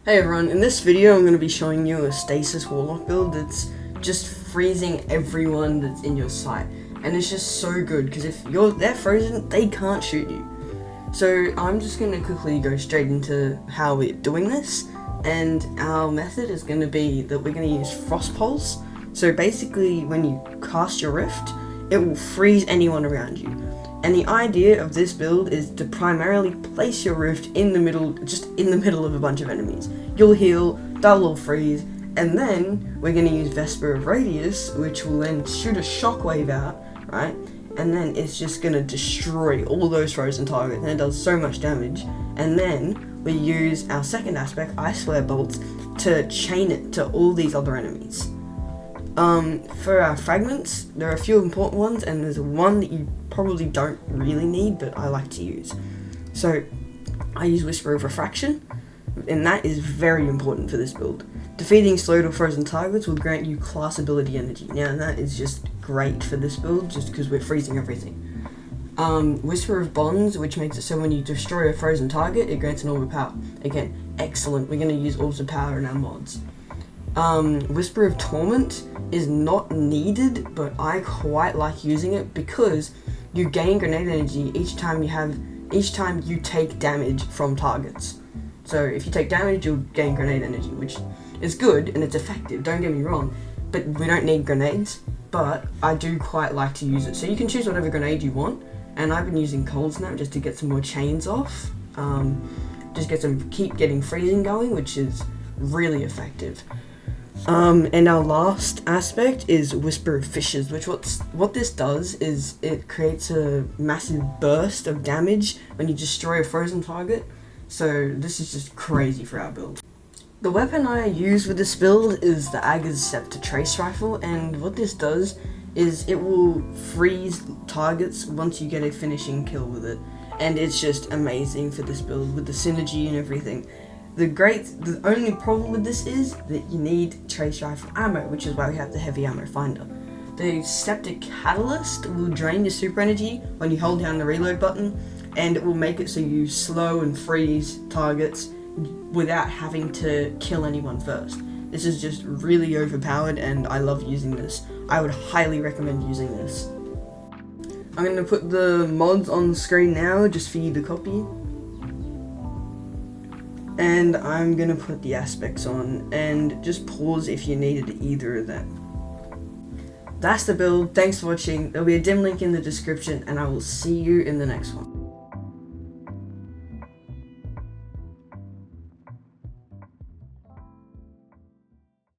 Hey everyone, in this video I'm going to be showing you a Stasis Warlock build that's just freezing everyone that's in your sight. And it's just so good, because if they're frozen, they can't shoot you. So I'm just going to quickly go straight into how we're doing this. And our method is going to be that we're going to use Frost Pulse. So basically when you cast your Rift, it will freeze anyone around you. And the idea of this build is to primarily place your Rift in the middle, just in the middle of a bunch of enemies. You'll heal, that will freeze, and then we're going to use Vesper of Radius, which will then shoot a shockwave out, right? And then it's just going to destroy all those frozen targets, and it does so much damage. And then we use our second aspect, Ice Flare Bolts, to chain it to all these other enemies. For our fragments, there are a few important ones, and there's one that you probably don't really need, but I like to use. So I use Whisper of Refraction, and that is very important for this build. Defeating slowed or frozen targets will grant you class ability energy. Now that is just great for this build, just because we're freezing everything. Whisper of Bonds, which makes it so when you destroy a frozen target, it grants an Orb of Power. Again, excellent. We're going to use Orbs of Power in our mods. Whisper of Torment is not needed, but I quite like using it because you gain grenade energy each time you take damage from targets. So if you take damage, you'll gain grenade energy, which is good and it's effective, don't get me wrong, but we don't need grenades, but I do quite like to use it. So you can choose whatever grenade you want, and I've been using Cold Snap just to get some more chains off, keep getting freezing going, which is really effective. And our last aspect is Whisper of Fishes, which what this does is it creates a massive burst of damage when you destroy a frozen target. So this is just crazy for our build. The weapon I use with this build is the Agha's Scepter Trace Rifle, and what this does is it will freeze targets once you get a finishing kill with it. And it's just amazing for this build with the synergy and everything. The only problem with this is that you need trace rifle ammo, which is why we have the heavy ammo finder. The Septic Catalyst will drain your super energy when you hold down the reload button, and it will make it so you slow and freeze targets without having to kill anyone first. This is just really overpowered, and I love using this. I would highly recommend using this. I'm going to put the mods on the screen now just for you to copy. And I'm going to put the aspects on, and just pause if you needed either of them. That's the build. Thanks for watching. There'll be a dim link in the description, and I will see you in the next one.